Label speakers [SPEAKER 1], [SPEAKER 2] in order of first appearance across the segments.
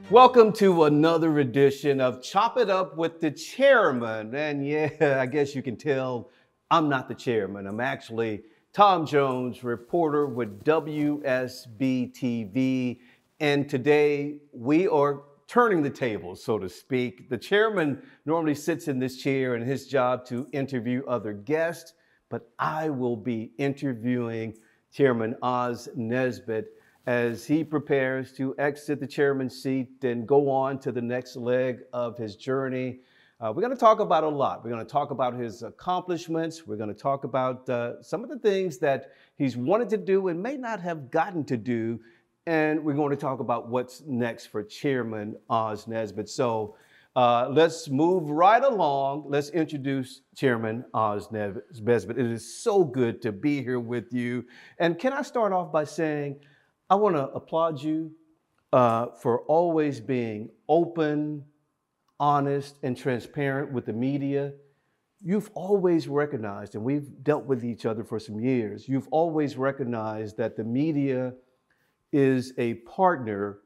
[SPEAKER 1] Welcome to another edition of Chop It Up with the Chairman. And yeah, I guess you can tell I'm not the chairman. I'm actually Tom Jones, reporter with WSB TV. And today we are turning the tables, so to speak. The chairman normally sits in this chair and his job to interview other guests, but I will be interviewing Chairman Oz Nesbit as he prepares to exit the chairman's seat and go on to the next leg of his journey. We're going to talk about a lot. We're going to talk about his accomplishments. We're going to talk about some of the things that he's wanted to do and may not have gotten to do. And we're going to talk about what's next for Chairman Oz Nesbit. So let's move right along. Let's introduce Chairman Oz Nesbit. It is so good to be here with you. And can I start off by saying, I want to applaud you for always being open, honest, and transparent with the media. You've always recognized, and we've dealt with each other for some years, you've always recognized that the media is a partner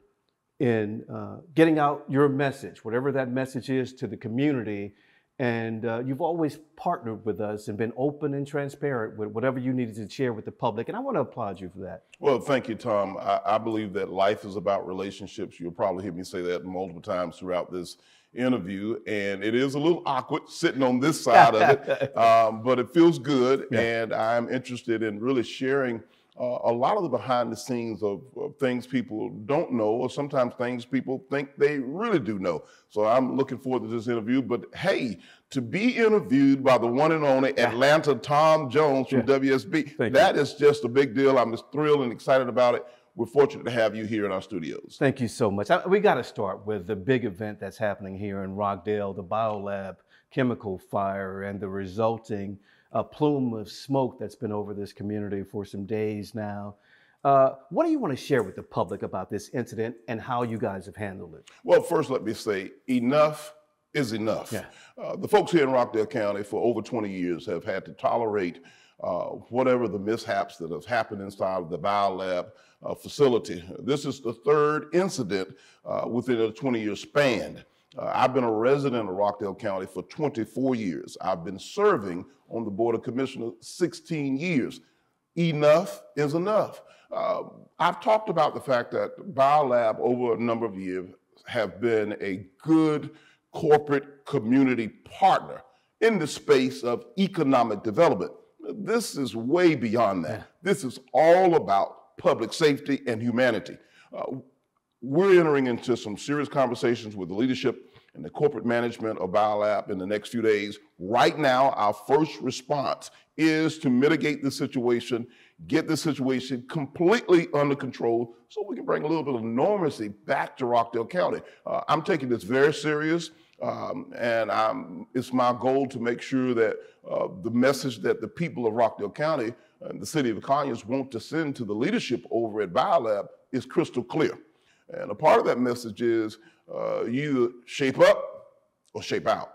[SPEAKER 1] in getting out your message, whatever that message is, to the community. And you've always partnered with us and been open and transparent with whatever you needed to share with the public. And I want to applaud you for that.
[SPEAKER 2] Well, thank you, Tom. I believe that life is about relationships. You'll probably hear me say that multiple times throughout this interview. And it is a little awkward sitting on this side of it, but it feels good. Yeah. And I'm interested in really sharing a lot of the behind the scenes of things people don't know, or sometimes things people think they really do know. So I'm looking forward to this interview. But hey, to be interviewed by the one and only Atlanta Tom Jones from WSB, that is just a big deal. I'm just thrilled and excited about it. We're fortunate to have you here in our studios.
[SPEAKER 1] Thank you so much. We got to start with the big event that's happening here in Rockdale, the Biolab chemical fire and the resulting plume of smoke that's been over this community for some days now. What do you want to share with the public about this incident and how you guys have handled it?
[SPEAKER 2] Well, first, let me say enough is enough. Yeah. The folks here in Rockdale County for over 20 years have had to tolerate whatever the mishaps that have happened inside of the Biolab facility. This is the third incident within a 20-year span. I've been a resident of Rockdale County for 24 years. I've been serving on the Board of Commissioners 16 years. Enough is enough. I've talked about the fact that Biolab over a number of years have been a good corporate community partner in the space of economic development. This is way beyond that. This is all about public safety and humanity. We're entering into some serious conversations with the leadership and the corporate management of Biolab in the next few days. Right now, our first response is to mitigate the situation, get the situation completely under control so we can bring a little bit of normalcy back to Rockdale County. I'm taking this very serious, and it's my goal to make sure that the message that the people of Rockdale County and the city of Conyers want to send to the leadership over at Biolab is crystal clear. And a part of that message is you either shape up or shape out.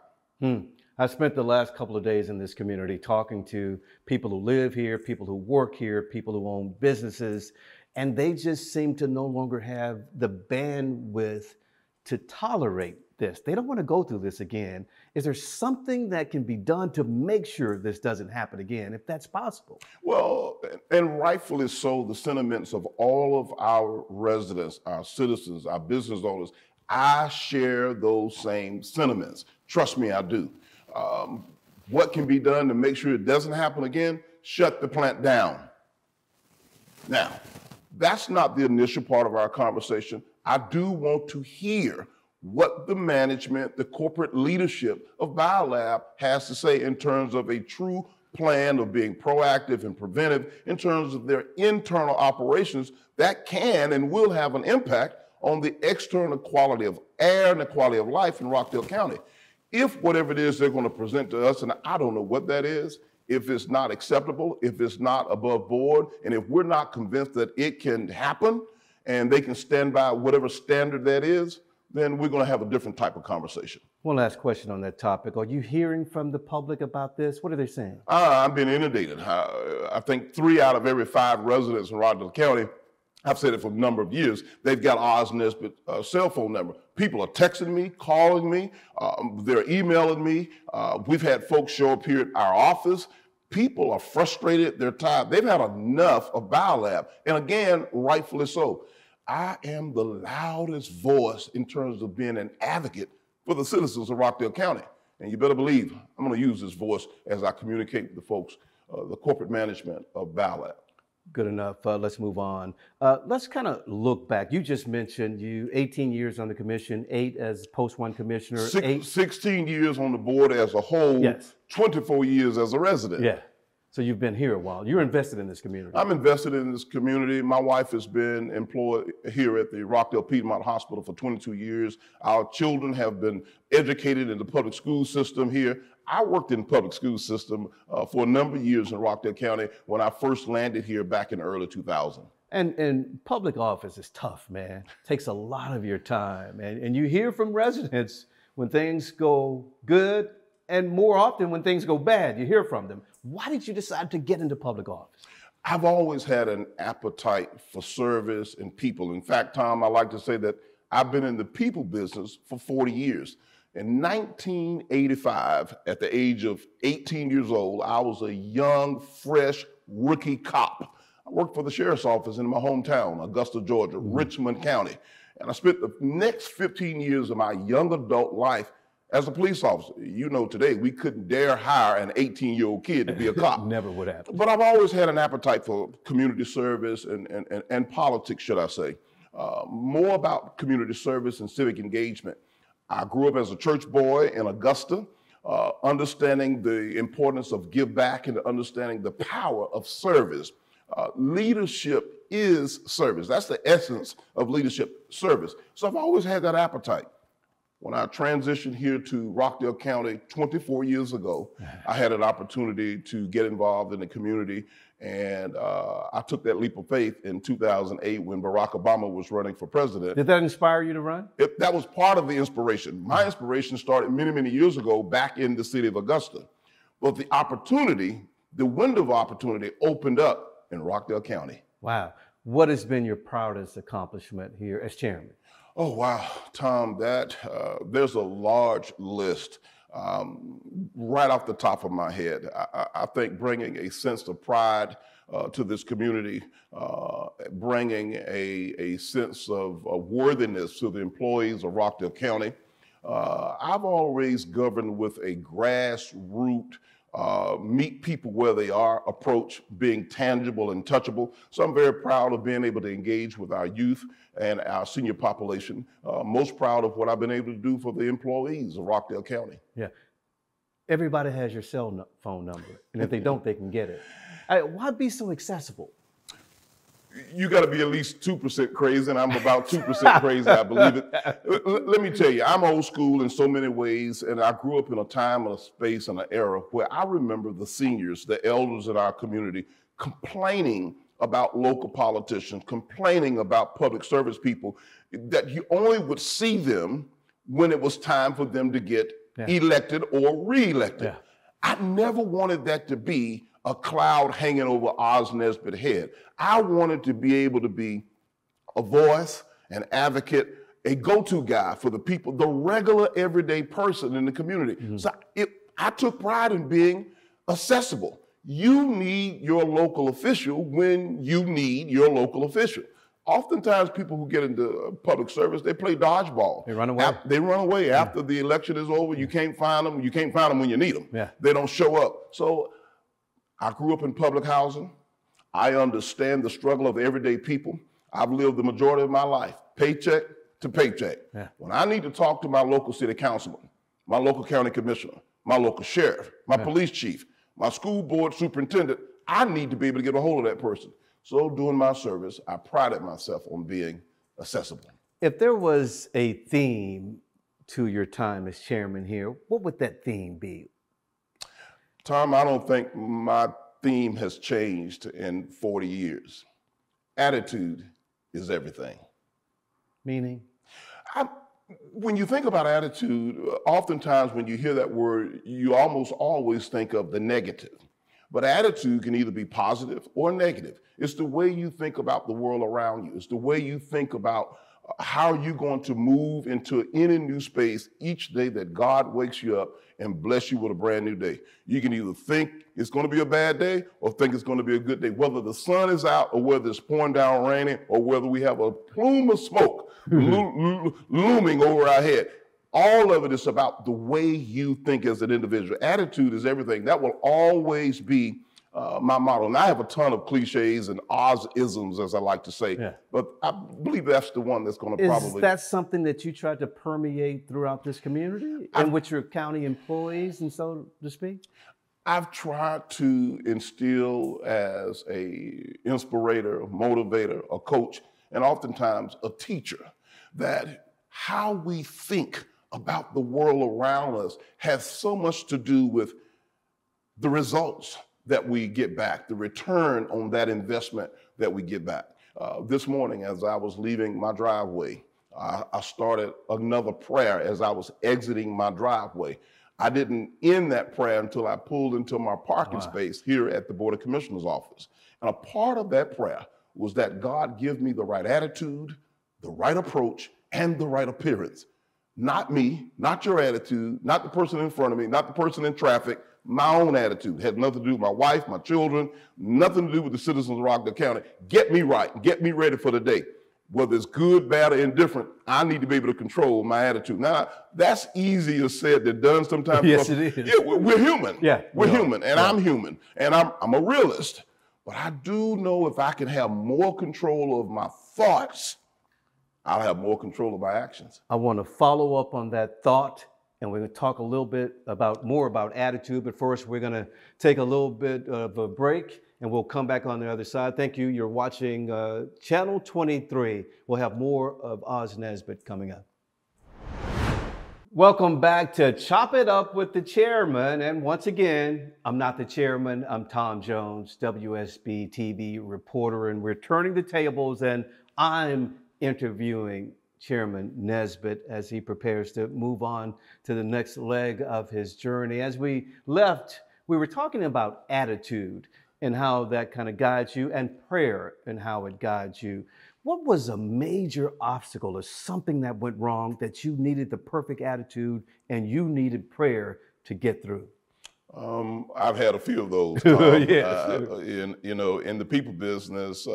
[SPEAKER 1] I spent the last couple of days in this community talking to people who live here, people who work here, people who own businesses, and they just seem to no longer have the bandwidth to tolerate this. They don't want to go through this again. Is there something that can be done to make sure this doesn't happen again, if that's possible?
[SPEAKER 2] Well, and rightfully so, the sentiments of all of our residents, our citizens, our business owners, I share those same sentiments. Trust me, I do. What can be done to make sure it doesn't happen again? Shut the plant down. Now, that's not the initial part of our conversation. I do want to hear what the management, the corporate leadership of Biolab has to say in terms of a true plan of being proactive and preventive in terms of their internal operations that can and will have an impact on the external quality of air and the quality of life in Rockdale County. If whatever it is they're going to present to us, and I don't know what that is, if it's not acceptable, if it's not above board, and if we're not convinced that it can happen and they can stand by whatever standard that is, then we're going to have a different type of conversation.
[SPEAKER 1] One last question on that topic. Are you hearing from the public about this? What are they saying?
[SPEAKER 2] I've been inundated. I think 3 out of every 5 residents in Rockdale County I've said it for a number of years. They've got Oz Nesbit cell phone number. People are texting me, calling me, they're emailing me. We've had folks show up here at our office. People are frustrated, they're tired. They've had enough of Biolab. And again, rightfully so. I am the loudest voice in terms of being an advocate for the citizens of Rockdale County. And you better believe I'm going to use this voice as I communicate with the folks, the corporate management of Biolab.
[SPEAKER 1] Good enough. Let's move on. Let's kind of look back. You just mentioned you 18 years on the commission, 8 as post 1 commissioner.
[SPEAKER 2] 16 years on the board as a whole, yes. 24 years as a resident.
[SPEAKER 1] Yeah. So you've been here a while. You're invested in this community.
[SPEAKER 2] I'm invested in this community. My wife has been employed here at the Rockdale Piedmont Hospital for 22 years. Our children have been educated in the public school system here. I worked in the public school system for a number of years in Rockdale County when I first landed here back in the early 2000s.
[SPEAKER 1] And public office is tough, man. It takes a lot of your time. And you hear from residents when things go good, and more often when things go bad, you hear from them. Why did you decide to get into public office?
[SPEAKER 2] I've always had an appetite for service and people. In fact, Tom, I like to say that I've been in the people business for 40 years. In 1985, at the age of 18 years old, I was a young, fresh, rookie cop. I worked for the sheriff's office in my hometown, Augusta, Georgia, Richmond County. And I spent the next 15 years of my young adult life as a police officer. You know, today we couldn't dare hire an 18-year-old kid to be a cop.
[SPEAKER 1] Never would happen.
[SPEAKER 2] But I've always had an appetite for community service and politics, should I say. More about community service and civic engagement. I grew up as a church boy in Augusta, understanding the importance of give back and understanding the power of service. Leadership is service. That's the essence of leadership, service. So I've always had that appetite. When I transitioned here to Rockdale County 24 years ago, I had an opportunity to get involved in the community, and I took that leap of faith in 2008 when Barack Obama was running for president.
[SPEAKER 1] Did that inspire you to run?
[SPEAKER 2] That was part of the inspiration. My inspiration started many, many years ago back in the city of Augusta. But the opportunity, the window of opportunity opened up in Rockdale County.
[SPEAKER 1] Wow. What has been your proudest accomplishment here as chairman?
[SPEAKER 2] Oh, wow, Tom, there's a large list. Right off the top of my head, I think bringing a sense of pride to this community, bringing a sense of worthiness to the employees of Rockdale County. I've always governed with a grassroots, meet people where they are approach, being tangible and touchable. So I'm very proud of being able to engage with our youth and our senior population. Most proud of what I've been able to do for the employees of Rockdale County.
[SPEAKER 1] Yeah. Everybody has your cell phone number, and if they don't, they can get it. Why be so accessible?
[SPEAKER 2] You got to be at least 2% crazy, and I'm about 2% crazy, I believe it. Let me tell you, I'm old school in so many ways, and I grew up in a time and a space and an era where I remember the seniors, the elders in our community, complaining about local politicians, complaining about public service people, that you only would see them when it was time for them to get elected or re-elected. Yeah. I never wanted that to be a cloud hanging over Oz Nesbit's head. I wanted to be able to be a voice, an advocate, a go-to guy for the people, the regular everyday person in the community. Mm-hmm. So I took pride in being accessible. You need your local official when you need your local official. Oftentimes people who get into public service, they play dodgeball.
[SPEAKER 1] They run away.
[SPEAKER 2] They run away after the election is over. You can't find them. You can't find them when you need them.
[SPEAKER 1] Yeah.
[SPEAKER 2] They don't show up. So I grew up in public housing. I understand the struggle of everyday people. I've lived the majority of my life, paycheck to paycheck. Yeah. When I need to talk to my local city councilman, my local county commissioner, my local sheriff, my police chief, my school board superintendent, I need to be able to get a hold of that person. So during my service, I prided myself on being accessible.
[SPEAKER 1] If there was a theme to your time as chairman here, what would that theme be?
[SPEAKER 2] Tom, I don't think my theme has changed in 40 years. Attitude is everything.
[SPEAKER 1] Meaning?
[SPEAKER 2] When you think about attitude, oftentimes when you hear that word, you almost always think of the negative. But attitude can either be positive or negative. It's the way you think about the world around you. It's the way you think about how you're going to move into any new space each day that God wakes you up and bless you with a brand new day. You can either think it's going to be a bad day or think it's going to be a good day, whether the sun is out or whether it's pouring down raining or whether we have a plume of smoke looming over our head. All of it is about the way you think as an individual. Attitude is everything. That will always be my motto. And I have a ton of cliches and Oz-isms, as I like to say, but I believe that's the one that's going to probably...
[SPEAKER 1] Is that something that you tried to permeate throughout this community and with your county employees and so to speak?
[SPEAKER 2] I've tried to instill as a inspirator, a motivator, a coach, and oftentimes a teacher, that how we think about the world around us has so much to do with the results that we get back, the return on that investment that we get back. This morning, as I was leaving my driveway, I started another prayer as I was exiting my driveway. I didn't end that prayer until I pulled into my parking space here at the Board of Commissioners office. And a part of that prayer was that God give me the right attitude, the right approach, and the right appearance. Not me, not your attitude, not the person in front of me, not the person in traffic. My own attitude had nothing to do with my wife, my children, nothing to do with the citizens of Rockdale County. Get me right, get me ready for the day. Whether it's good, bad, or indifferent, I need to be able to control my attitude. Now, that's easier said than done sometimes.
[SPEAKER 1] Yes, it is.
[SPEAKER 2] Yeah, we're human.
[SPEAKER 1] Yeah,
[SPEAKER 2] we're human, and I'm human, and I'm a realist. But I do know if I can have more control of my thoughts, I'll have more control of my actions.
[SPEAKER 1] I want to follow up on that thought, and we're going to talk a little bit more about attitude. But first, we're going to take a little bit of a break, and we'll come back on the other side. Thank you. You're watching Channel 23. We'll have more of Oz Nesbit coming up. Welcome back to Chop It Up with the Chairman. And once again, I'm not the chairman. I'm Tom Jones, WSB TV reporter, and we're turning the tables, and I'm interviewing Chairman Nesbit as he prepares to move on to the next leg of his journey. As we left, we were talking about attitude and how that kind of guides you, and prayer and how it guides you. What was a major obstacle or something that went wrong that you needed the perfect attitude and you needed prayer to get through?
[SPEAKER 2] I've had a few of those, Tom.
[SPEAKER 1] Yes.
[SPEAKER 2] In the people business,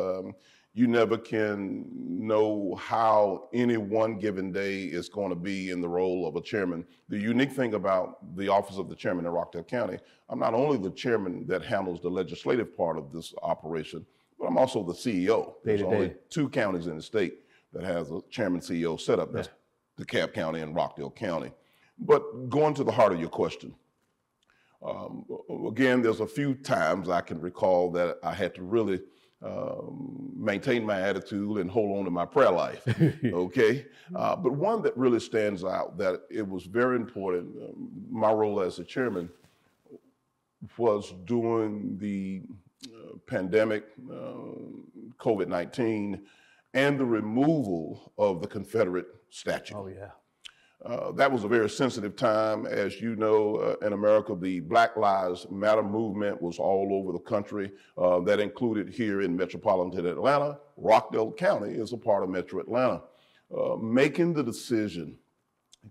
[SPEAKER 2] you never can know how any one given day is going to be in the role of a chairman. The unique thing about the office of the chairman in Rockdale County, I'm not only the chairman that handles the legislative part of this operation, but I'm also the CEO. There's only 2 counties in the state that has a chairman CEO setup. That's DeKalb County and Rockdale County. But going to the heart of your question, again, there's a few times I can recall that I had to really maintain my attitude and hold on to my prayer life, okay? But one that really stands out, that it was very important, my role as the chairman was during the pandemic, COVID-19, and the removal of the Confederate statue.
[SPEAKER 1] Oh, yeah.
[SPEAKER 2] That was a very sensitive time. As you know, in America, the Black Lives Matter movement was all over the country. That included here in metropolitan Atlanta. Rockdale County is a part of Metro Atlanta. Making the decision,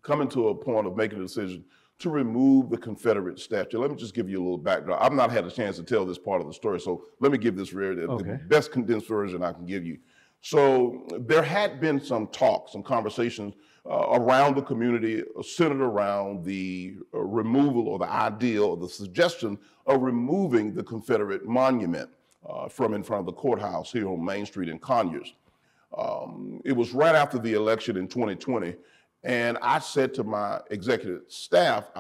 [SPEAKER 2] coming to a point of making a decision to remove the Confederate statue. Let me just give you a little background. I've not had a chance to tell this part of the story, so let me give this the best condensed version I can give you. So there had been some talk, some conversations around the community centered around the removal or the idea or the suggestion of removing the Confederate monument from in front of the courthouse here on Main Street in Conyers. It was right after the election in 2020, and I said to my executive staff,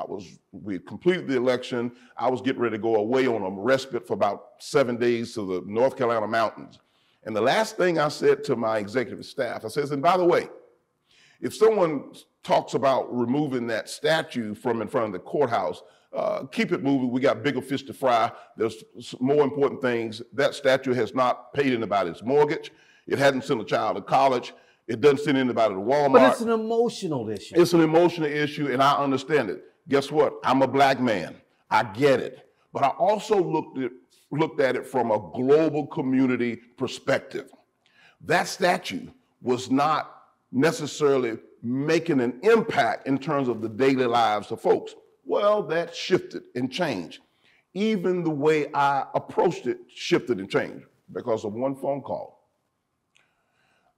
[SPEAKER 2] we had completed the election, I was getting ready to go away on a respite for about 7 days to the North Carolina mountains. And the last thing I said to my executive staff, I said, and by the way, if someone talks about removing that statue from in front of the courthouse, keep it moving. We got bigger fish to fry. There's more important things. That statue has not paid anybody's mortgage. It hasn't sent a child to college. It doesn't send anybody to Walmart.
[SPEAKER 1] But it's an emotional issue.
[SPEAKER 2] It's an emotional issue, and I understand it. Guess what? I'm a black man. I get it. but I also looked at it from a global community perspective. That statue was not necessarily making an impact in terms of the daily lives of folks. Well, that shifted and changed. Even the way I approached it shifted and changed because of one phone call.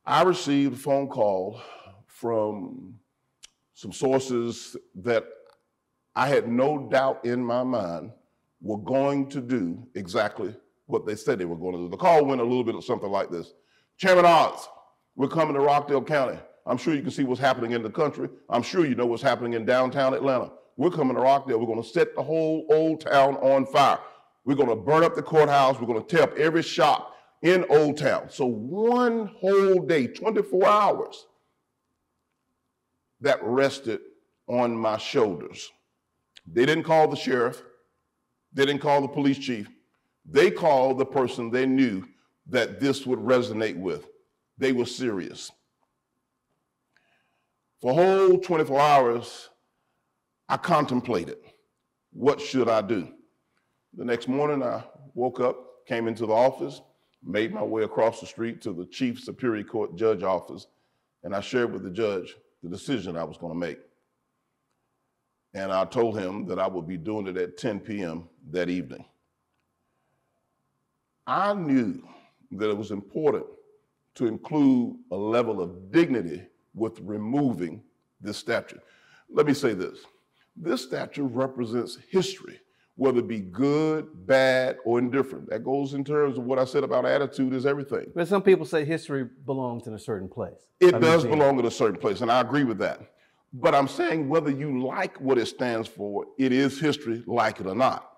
[SPEAKER 2] I received a phone call from some sources that I had no doubt in my mind were going to do exactly what they said they were going to do. The call went a little bit of something like this. Chairman Oz, we're coming to Rockdale County. I'm sure you can see what's happening in the country. I'm sure you know what's happening in downtown Atlanta. We're coming to Rockdale. We're going to set the whole old town on fire. We're going to burn up the courthouse. We're going to tear up every shop in Old Town. So one whole day, 24 hours, that rested on my shoulders. They didn't call the sheriff. They didn't call the police chief. They called the person they knew that this would resonate with. They were serious. For a whole 24 hours, I contemplated, what should I do? The next morning, I woke up, came into the office, made my way across the street to the Chief Superior Court Judge office, and I shared with the judge the decision I was going to make. And I told him that I would be doing it at 10 p.m. that evening. I knew that it was important to include a level of dignity with removing this statue. Let me say this. This statue represents history, whether it be good, bad, or indifferent. That goes in terms of what I said about attitude is everything.
[SPEAKER 1] But some people say history belongs in a certain place.
[SPEAKER 2] It does belong in a certain place, and I agree with that. But I'm saying whether you like what it stands for, it is history, like it or not.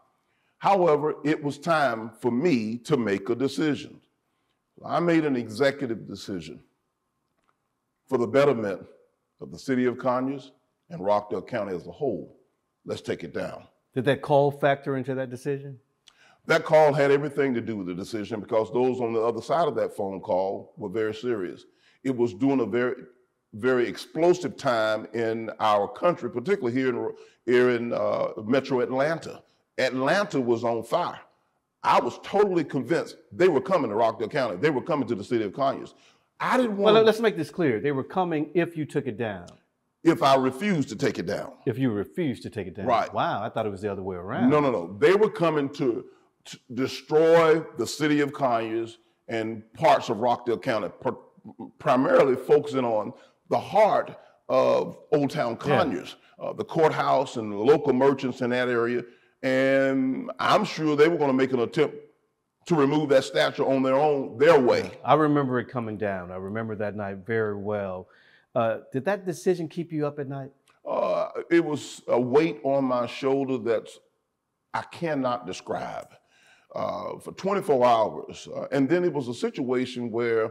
[SPEAKER 2] However, it was time for me to make a decision. I made an executive decision for the betterment of the city of Conyers and Rockdale County as a whole. Let's take it down.
[SPEAKER 1] Did that call factor into that decision?
[SPEAKER 2] That call had everything to do with the decision because those on the other side of that phone call were very serious. It was during a very explosive time in our country, particularly here in Metro Atlanta. Atlanta was on fire. I was totally convinced they were coming to Rockdale County. They were coming to the city of Conyers. I didn't want.
[SPEAKER 1] Well, let's make this clear. They were coming if you took it down.
[SPEAKER 2] If I refused to take it down.
[SPEAKER 1] If you refused to take it down.
[SPEAKER 2] Right.
[SPEAKER 1] Wow, I thought it was the other way around.
[SPEAKER 2] No. They were coming to destroy the city of Conyers and parts of Rockdale County, primarily focusing on the heart of Old Town Conyers, the courthouse and the local merchants in that area. And I'm sure they were going to make an attempt to remove that statue on their way.
[SPEAKER 1] I remember it coming down. I remember that night very well. Did that decision keep you up at night?
[SPEAKER 2] It was a weight on my shoulder that I cannot describe for 24 hours. And then it was a situation where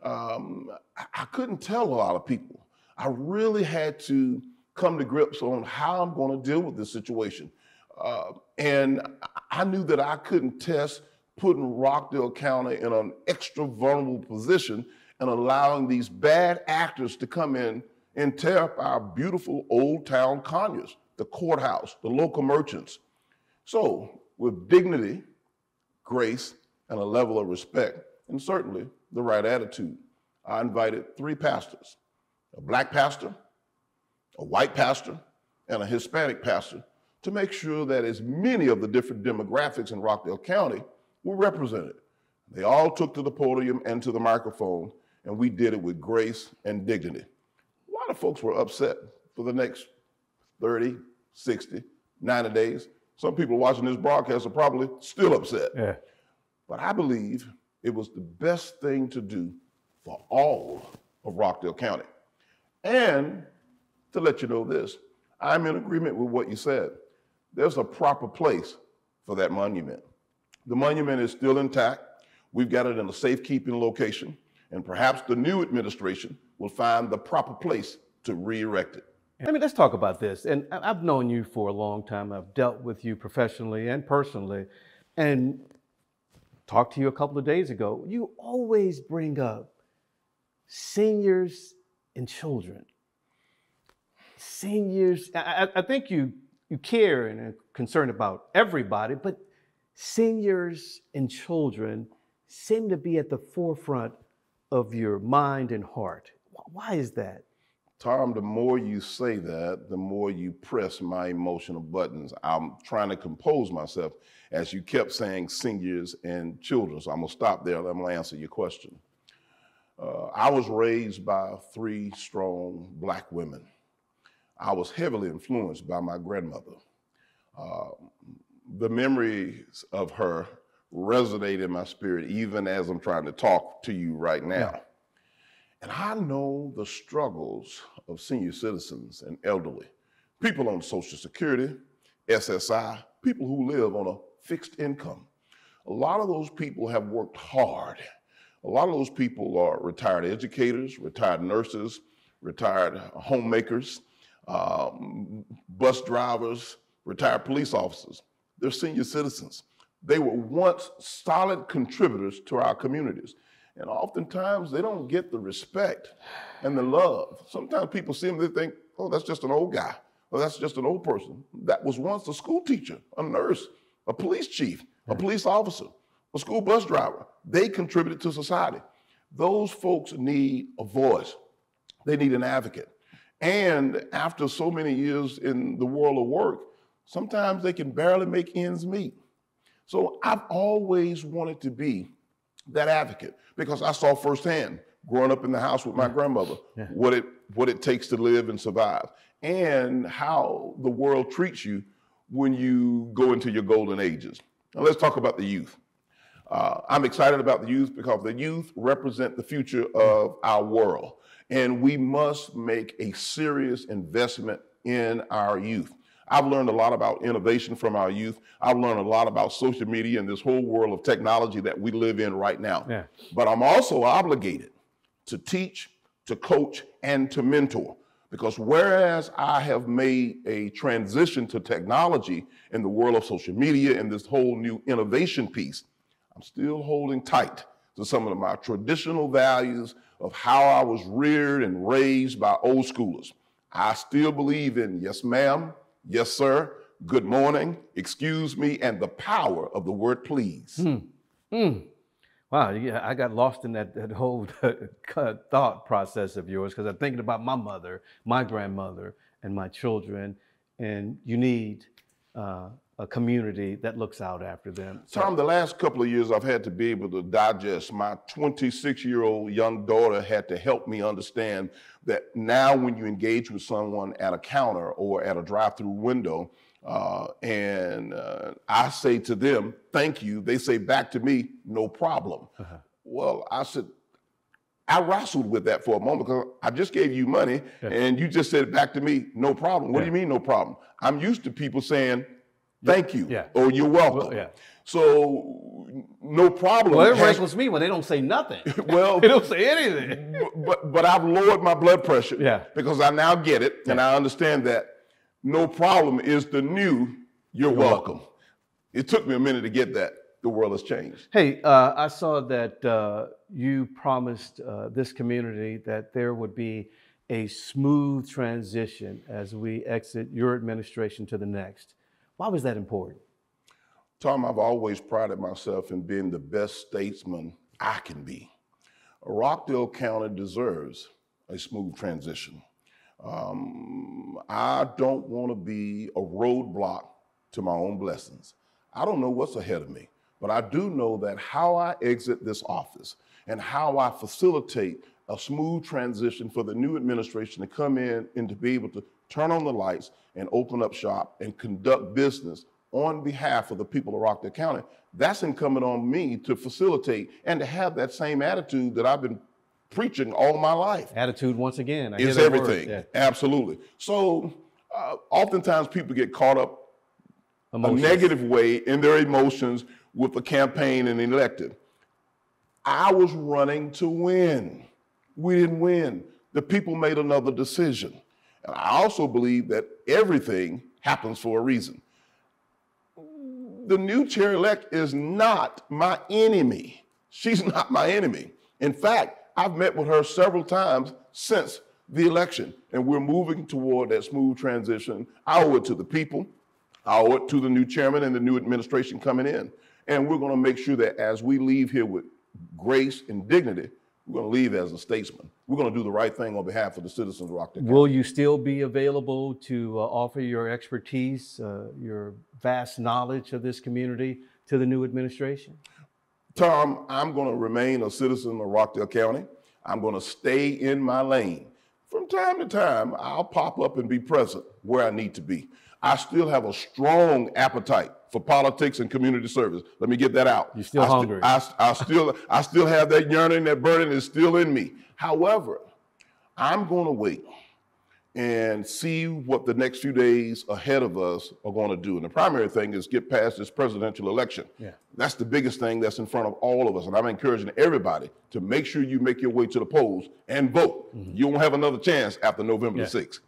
[SPEAKER 2] I couldn't tell a lot of people. I really had to come to grips on how I'm going to deal with this situation. And I knew that I couldn't test putting Rockdale County in an extra vulnerable position and allowing these bad actors to come in and tear up our beautiful Old Town Conyers, the courthouse, the local merchants. So with dignity, grace, and a level of respect, and certainly the right attitude, I invited 3 pastors, a black pastor, a white pastor, and a Hispanic pastor, to make sure that as many of the different demographics in Rockdale County were represented. They all took to the podium and to the microphone, and we did it with grace and dignity. A lot of folks were upset for the next 30, 60, 90 days. Some people watching this broadcast are probably still upset.
[SPEAKER 1] Yeah.
[SPEAKER 2] But I believe it was the best thing to do for all of Rockdale County. And to let you know this, I'm in agreement with what you said. There's a proper place for that monument. The monument is still intact. We've got it in a safekeeping location, and perhaps the new administration will find the proper place to re-erect it.
[SPEAKER 1] Let's talk about this. And I've known you for a long time. I've dealt with you professionally and personally, and talked to you a couple of days ago. You always bring up seniors and children. Seniors, I think you care and are concerned about everybody, but seniors and children seem to be at the forefront of your mind and heart. Why is that?
[SPEAKER 2] Tom, the more you say that, the more you press my emotional buttons. I'm trying to compose myself as you kept saying seniors and children. So I'm gonna stop there. I'm gonna answer your question. I was raised by 3 strong Black women. I was heavily influenced by my grandmother. The memories of her resonate in my spirit, even as I'm trying to talk to you right now.
[SPEAKER 1] Yeah.
[SPEAKER 2] And I know the struggles of senior citizens and elderly, people on Social Security, SSI, people who live on a fixed income. A lot of those people have worked hard. A lot of those people are retired educators, retired nurses, retired homemakers, bus drivers, retired police officers. They're senior citizens. They were once solid contributors to our communities. And oftentimes they don't get the respect and the love. Sometimes people see them, they think, oh, that's just an old guy, or that's just an old person. That was once a school teacher, a nurse, a police chief, a police officer, a school bus driver. They contributed to society. Those folks need a voice. They need an advocate. And after so many years in the world of work, sometimes they can barely make ends meet. So I've always wanted to be that advocate because I saw firsthand growing up in the house with my grandmother, what it takes to live and survive, and how the world treats you when you go into your golden ages. Now let's talk about the youth. I'm excited about the youth because the youth represent the future of our world, and we must make a serious investment in our youth. I've learned a lot about innovation from our youth. I've learned a lot about social media and this whole world of technology that we live in right now. Yeah. But I'm also obligated to teach, to coach, and to mentor. Because whereas I have made a transition to technology in the world of social media and this whole new innovation piece, I'm still holding tight to some of my traditional values of how I was reared and raised by old schoolers. I still believe in yes, ma'am, yes, sir, good morning, excuse me, and the power of the word please.
[SPEAKER 1] Wow, yeah, I got lost in that whole thought process of yours because I'm thinking about my mother, my grandmother, and my children, and you need a community that looks out after them.
[SPEAKER 2] Tom, the last couple of years I've had to be able to digest. My 26-year-old young daughter had to help me understand that now when you engage with someone at a counter or at a drive-through window, and I say to them, thank you, they say back to me, no problem. Well, I said, I wrestled with that for a moment because I just gave you money and you just said back to me, no problem. What do you mean no problem? I'm used to people saying, thank you, or you're welcome.
[SPEAKER 1] Well,
[SPEAKER 2] so no problem.
[SPEAKER 1] Well, it rankles me when they don't say nothing.
[SPEAKER 2] Well,
[SPEAKER 1] they don't say anything.
[SPEAKER 2] But I've lowered my blood pressure because I now get it and I understand that no problem is the new you're welcome. It took me a minute to get that. The world has changed.
[SPEAKER 1] Hey, I saw that you promised this community that there would be a smooth transition as we exit your administration to the next. Why was that important?
[SPEAKER 2] Tom, I've always prided myself in being the best statesman I can be. Rockdale County deserves a smooth transition. I don't want to be a roadblock to my own blessings. I don't know what's ahead of me, but I do know that how I exit this office and how I facilitate a smooth transition for the new administration to come in and to be able to turn on the lights and open up shop and conduct business on behalf of the people of Rockdale County, that's incumbent on me to facilitate and to have that same attitude that I've been preaching all my life.
[SPEAKER 1] Attitude, once again,
[SPEAKER 2] is everything. Absolutely. So oftentimes people get caught up a negative way in their emotions with the campaign and elected. I was running to win. We didn't win. The people made another decision. And I also believe that everything happens for a reason. The new chair-elect is not my enemy. She's not my enemy. In fact, I've met with her several times since the election, and we're moving toward that smooth transition. I owe it to the people. I owe it to the new chairman and the new administration coming in. And we're going to make sure that as we leave here with grace and dignity, we're going to leave as a statesman. We're going to do the right thing on behalf of the citizens of Rockdale County.
[SPEAKER 1] Will you still be available to offer your expertise, your vast knowledge of this community to the new administration?
[SPEAKER 2] Tom, I'm going to remain a citizen of Rockdale County. I'm going to stay in my lane. From time to time, I'll pop up and be present where I need to be. I still have a strong appetite for politics and community service. Let me get that out.
[SPEAKER 1] You're still hungry.
[SPEAKER 2] I still have that yearning, that burning is still in me. However, I'm going to wait and see what the next few days ahead of us are going to do. And the primary thing is get past this presidential election. Yeah. That's the biggest thing that's in front of all of us. And I'm encouraging everybody to make sure you make your way to the polls and vote. Mm-hmm. You won't have another chance after November the 6th.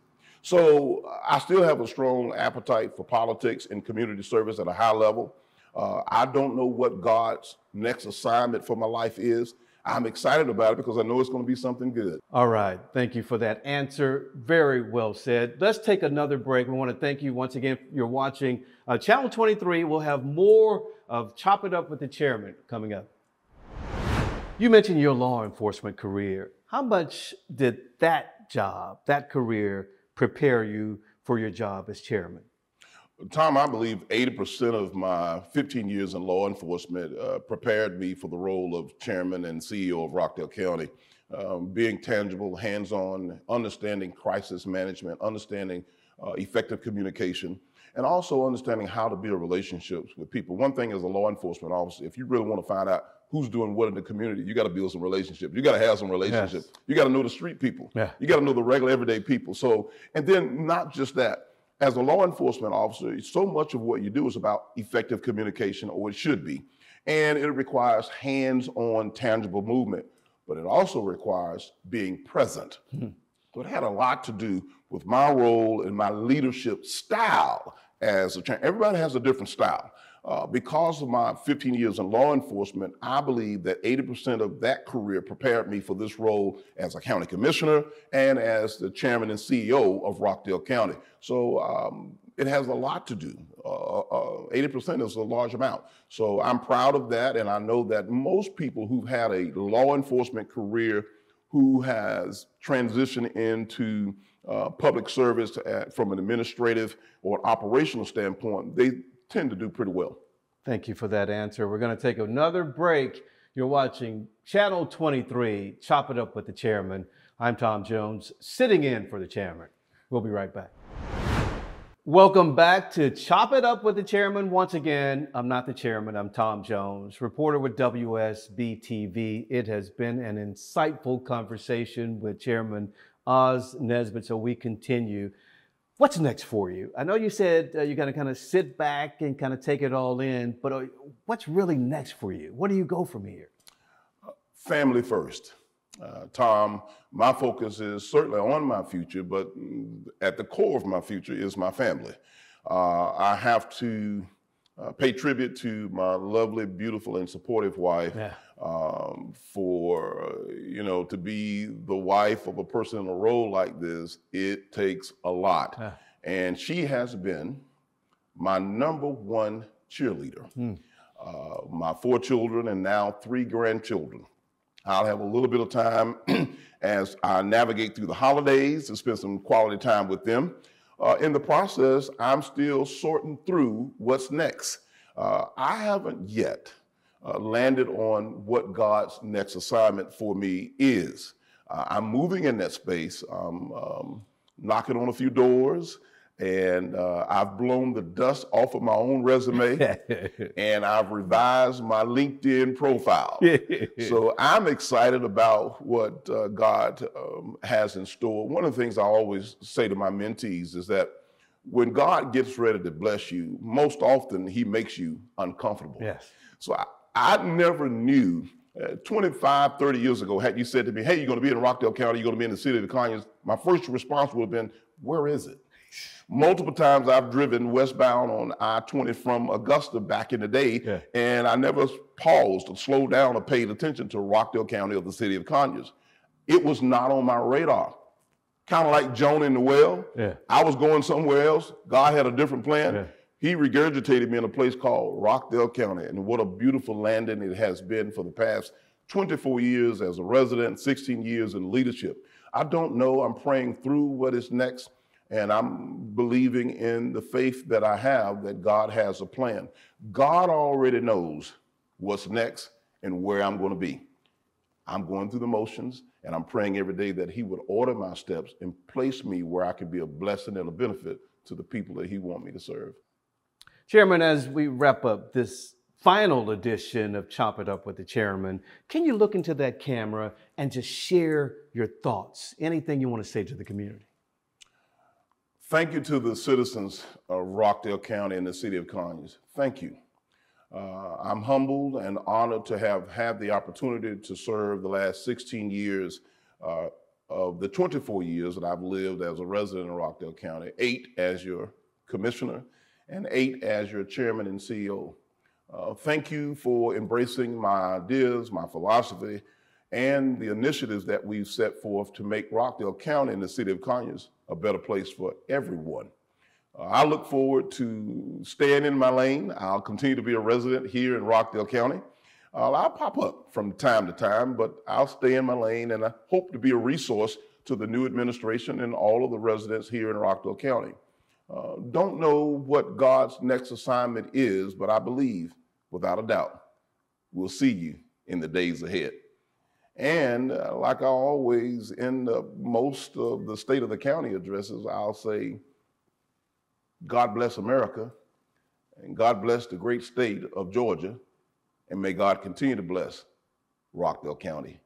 [SPEAKER 2] So I still have a strong appetite for politics and community service at a high level. I don't know what God's next assignment for my life is. I'm excited about it because I know it's going to be something good.
[SPEAKER 1] All right. Thank you for that answer. Very well said. Let's take another break. We want to thank you once again. You're watching Channel 23. We'll have more of Chop It Up with the Chairman coming up. You mentioned your law enforcement career. How much did that job, that career, prepare you for your job as chairman?
[SPEAKER 2] Tom, I believe 80% of my 15 years in law enforcement prepared me for the role of chairman and CEO of Rockdale County. Being tangible, hands-on, understanding crisis management, understanding effective communication, and also understanding how to build relationships with people. One thing as a law enforcement officer, if you really want to find out who's doing what in the community, you got to build some relationships. You got to have some relationships. Yes. You got to know the street people. Yeah. You got to know the regular everyday people. So, and then not just that, as a law enforcement officer, so much of what you do is about effective communication, or it should be. And it requires hands-on tangible movement, but it also requires being present. Mm-hmm. So it had a lot to do with my role and my leadership style as a chairman. Everybody has a different style. Because of my 15 years in law enforcement, I believe that 80% of that career prepared me for this role as a county commissioner and as the chairman and CEO of Rockdale County. So it has a lot to do. 80% is a large amount. So I'm proud of that, and I know that most people who've had a law enforcement career who has transitioned into public service from an administrative or operational standpoint, they tend to do pretty well.
[SPEAKER 1] Thank you for that answer. We're going to take another break. You're watching Channel 23, Chop It Up with the Chairman. I'm Tom Jones, sitting in for the chairman. We'll be right back. Welcome back to Chop It Up with the Chairman. Once again, I'm not the chairman, I'm Tom Jones, reporter with WSB-TV. It has been an insightful conversation with Chairman Oz Nesbit, so we continue. What's next for you? I know you said you're going to kind of sit back and kind of take it all in, but what's really next for you? Where do you go from here?
[SPEAKER 2] Family first. Tom, my focus is certainly on my future, but at the core of my future is my family. I have to pay tribute to my lovely, beautiful, and supportive wife. Yeah. For, to be the wife of a person in a role like this, it takes a lot. Yeah. And she has been my #1 cheerleader. My 4 children and now 3 grandchildren. I'll have a little bit of time as I navigate through the holidays to spend some quality time with them. In the process, I'm still sorting through what's next. I haven't yet landed on what God's next assignment for me is. I'm moving in that space. I'm knocking on a few doors, and I've blown the dust off of my own resume, and I've revised my LinkedIn profile. So I'm excited about what God has in store. One of the things I always say to my mentees is that when God gets ready to bless you, most often he makes you uncomfortable. Yes. So I never knew 25, 30 years ago, had you said to me, hey, you're going to be in Rockdale County, you're going to be in the city of the Conyers, my first response would have been, where is it? Multiple times I've driven westbound on I-20 from Augusta back in the day, and I never paused or slowed down or paid attention to Rockdale County or the city of Conyers. It was not on my radar. Kind of like Jonah in the well. I was going somewhere else. God had a different plan. He regurgitated me in a place called Rockdale County, and what a beautiful landing it has been for the past 24 years as a resident, 16 years in leadership. I don't know, I'm praying through what is next, and I'm believing in the faith that I have that God has a plan. God already knows what's next and where I'm going to be. I'm going through the motions, and I'm praying every day that he would order my steps and place me where I can be a blessing and a benefit to the people that he wants me to serve.
[SPEAKER 1] Chairman, as we wrap up this final edition of Chop It Up with the Chairman, can you look into that camera and just share your thoughts? Anything you want to say to the community?
[SPEAKER 2] Thank you to the citizens of Rockdale County and the city of Conyers. Thank you. I'm humbled and honored to have had the opportunity to serve the last 16 years of the 24 years that I've lived as a resident in Rockdale County, 8 as your commissioner and 8 as your chairman and CEO. Thank you for embracing my ideas, my philosophy, and the initiatives that we've set forth to make Rockdale County and the city of Conyers a better place for everyone. I look forward to staying in my lane. I'll continue to be a resident here in Rockdale County. I'll pop up from time to time, but I'll stay in my lane, and I hope to be a resource to the new administration and all of the residents here in Rockdale County. Don't know what God's next assignment is, but I believe, without a doubt, we'll see you in the days ahead. And like I always end most of the State of the County addresses, I'll say, God bless America, and God bless the great state of Georgia, and may God continue to bless Rockdale County.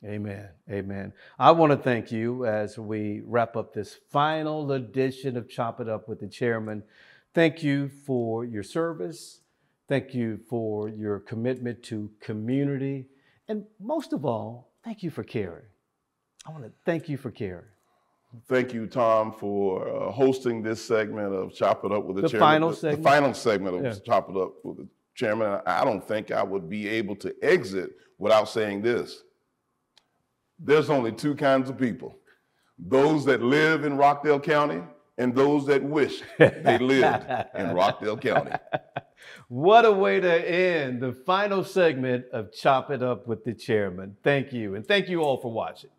[SPEAKER 1] Amen. Amen. I want to thank you as we wrap up this final edition of Chop It Up with the Chairman. Thank you for your service. Thank you for your commitment to community. And most of all, thank you for caring. I want to thank you for caring.
[SPEAKER 2] Thank you, Tom, for hosting this segment of Chop It Up with the Chairman.
[SPEAKER 1] The
[SPEAKER 2] final segment of Chop It Up with the Chairman. I don't think I would be able to exit without saying this. There's only 2 kinds of people: those that live in Rockdale County and those that wish they lived in Rockdale County.
[SPEAKER 1] What a way to end the final segment of Chop It Up with the Chairman. Thank you, and thank you all for watching.